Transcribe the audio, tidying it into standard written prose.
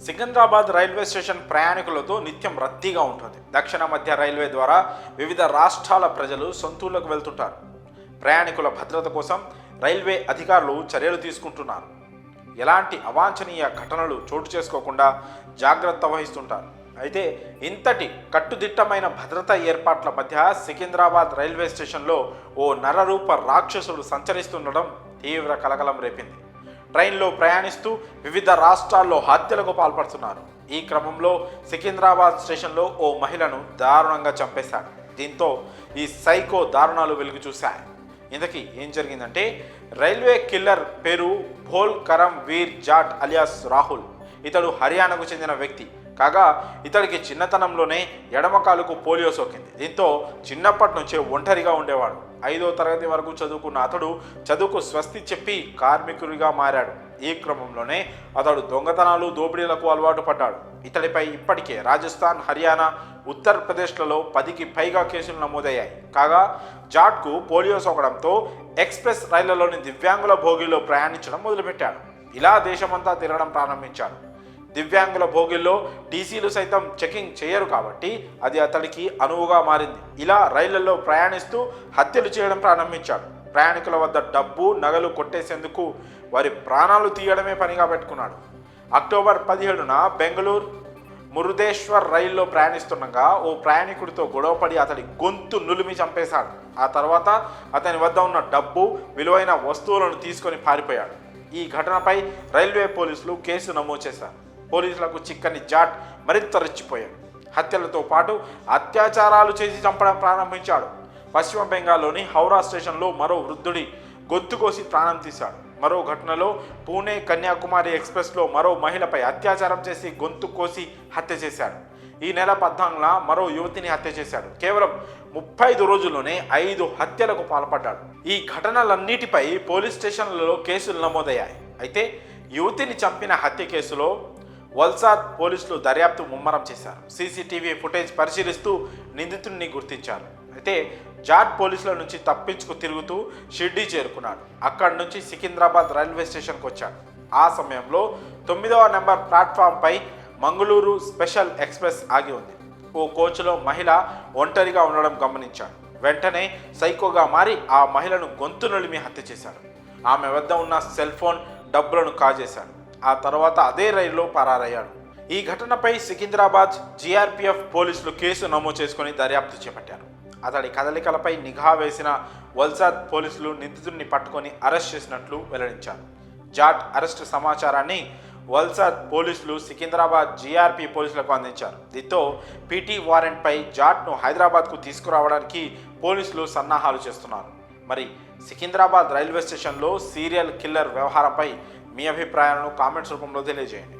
Secunderabad railway station ప్రయాణికులతో నిత్యం రద్దీగా ఉంటుంది. దక్షిణ మధ్య రైల్వే ద్వారా వివిధ రాష్ట్రాల ప్రజలు సొంతూళ్లకు వెళ్తుంటారు. ప్రయాణికుల భద్రత కోసం రైల్వే అధికారులు చర్యలు తీసుకుంటున్నారు. ఎలాంటి అవాంఛనీయ ఘటనలు చోటు చేసుకోకుండా జాగ్రత్త వహిస్తుంటారు. అయితే ఇంతటి కట్టుదిట్టమైన భద్రతా ఏర్పాట్ల మధ్య సికింద్రాబాద్ రైల్వే స్టేషన్లో ఓ నరరూప రాక్షసుడు సంచరిస్తుండడం తీవ్ర కలకలం రేపింది. ట్రైన్లో ప్రయాణిస్తూ వివిధ రాష్ట్రాల్లో హత్యలకు పాల్పడుతున్నారు. ఈ క్రమంలో సికింద్రాబాద్ స్టేషన్లో ఓ మహిళను దారుణంగా చంపేశాడు. దీంతో ఈ సైకో దారుణాలు వెలుగు చూశాయి. ఇంతకీ ఏం జరిగిందంటే, రైల్వే కిల్లర్ పేరు భోల్ కరం వీర్ జాట్ అలియాస్ రాహుల్. ఇతడు హర్యానాకు చెందిన వ్యక్తి కాగా ఇతడికి చిన్నతనంలోనే ఎడమకాలుకు పోలియో సోకింది. దీంతో చిన్నప్పటి నుంచే ఒంటరిగా ఉండేవాడు. 5వ తరగతి వరకు చదువుకున్న అతడు చదువుకు స్వస్తి చెప్పి కార్మికుడిగా మారాడు. ఈ క్రమంలోనే అతడు దొంగతనాలు, దోపిడీలకు అలవాటు పడ్డాడు. ఇతడిపై ఇప్పటికే రాజస్థాన్, హర్యానా, ఉత్తరప్రదేశ్లలో 10కి పైగా కేసులు నమోదయ్యాయి. కాగా జాట్కు పోలియో సోకడంతో ఎక్స్ప్రెస్ రైళ్లలోని దివ్యాంగుల భోగిల్లో ప్రయాణించడం మొదలుపెట్టాడు. ఇలా దేశమంతా తిరగడం ప్రారంభించాడు. దివ్యాంగుల భోగిల్లో టీసీలు సైతం చెకింగ్ చేయరు కాబట్టి అది అతడికి అనువుగా మారింది. ఇలా రైళ్లలో ప్రయాణిస్తూ హత్యలు చేయడం ప్రారంభించాడు. ప్రయాణికుల వద్ద డబ్బు, నగలు కొట్టేసేందుకు వారి ప్రాణాలు తీయడమే పనిగా పెట్టుకున్నాడు. అక్టోబర్ 17న బెంగళూరు మురుదేశ్వర్ రైల్లో ప్రయాణిస్తుండగా ఓ ప్రయాణికుడితో గొడవపడి అతడి గొంతు నులిమి చంపేశాడు. ఆ తర్వాత అతని వద్ద ఉన్న డబ్బు, విలువైన వస్తువులను తీసుకొని పారిపోయాడు. ఈ ఘటనపై రైల్వే పోలీసులు కేసు నమోదు చేశారు. పోలీసులకు చిక్కని జాట్ మరింత రెచ్చిపోయాడు. హత్యలతో పాటు అత్యాచారాలు చేసి చంపడం ప్రారంభించాడు. పశ్చిమ బెంగాల్లోని హౌరా స్టేషన్లో మరో వృద్ధుడి గొంతు కోసి ప్రాణం తీశాడు. మరో ఘటనలో పూణే కన్యాకుమారి ఎక్స్ప్రెస్లో మరో మహిళపై అత్యాచారం చేసి గొంతు కోసి హత్య చేశాడు. ఈ నెల 14న మరో యువతిని హత్య చేశాడు. కేవలం 35 రోజుల్లోనే 5 హత్యలకు పాల్పడ్డాడు. ఈ ఘటనలన్నిటిపై పోలీస్ స్టేషన్లలో కేసులు నమోదయ్యాయి. అయితే యువతిని చంపిన హత్య కేసులో వల్సాద్ పోలీసులు దర్యాప్తు ముమ్మరం చేశారు. సీసీటీవీ ఫుటేజ్ పరిశీలిస్తూ నిందితుడిని గుర్తించారు. అయితే జాట్ పోలీసుల నుంచి తప్పించుకు తిరుగుతూ షిర్డీ చేరుకున్నాడు. అక్కడి నుంచి సికింద్రాబాద్ రైల్వే స్టేషన్కి వచ్చాడు. ఆ సమయంలో 9వ నెంబర్ ప్లాట్ఫామ్పై మంగళూరు స్పెషల్ ఎక్స్ప్రెస్ ఆగి ఉంది. ఓ కోచ్లో మహిళ ఒంటరిగా ఉండడం గమనించాడు. వెంటనే సైకోగా మారి ఆ మహిళను గొంతు నులిమి హత్య చేశాడు. ఆమె వద్ద ఉన్న సెల్ ఫోన్, డబ్బులను కాజేశాడు. ఆ తర్వాత అదే రైల్లో పరారయ్యాడు. ఈ ఘటనపై సికింద్రాబాద్ జీఆర్పీఎఫ్ పోలీసులు కేసు నమోదు చేసుకుని దర్యాప్తు చేపట్టారు. అతడి కదలికలపై నిఘా వేసిన వల్సాద్ పోలీసులు నిందితుడిని పట్టుకొని అరెస్ట్ చేసినట్లు వెల్లడించారు. జాట్ అరెస్టు సమాచారాన్ని వల్సాద్ పోలీసులు సికింద్రాబాద్ జీఆర్పీ పోలీసులకు అందించారు. దీంతో పీటీ వారెంట్పై జాట్ను హైదరాబాద్కు తీసుకురావడానికి పోలీసులు సన్నాహాలు చేస్తున్నారు. మరి సికింద్రాబాద్ రైల్వే స్టేషన్లో సీరియల్ కిల్లర్ వ్యవహారంపై మీ అభిప్రాయాలను కామెంట్స్ రూపంలో తెలియజేయండి.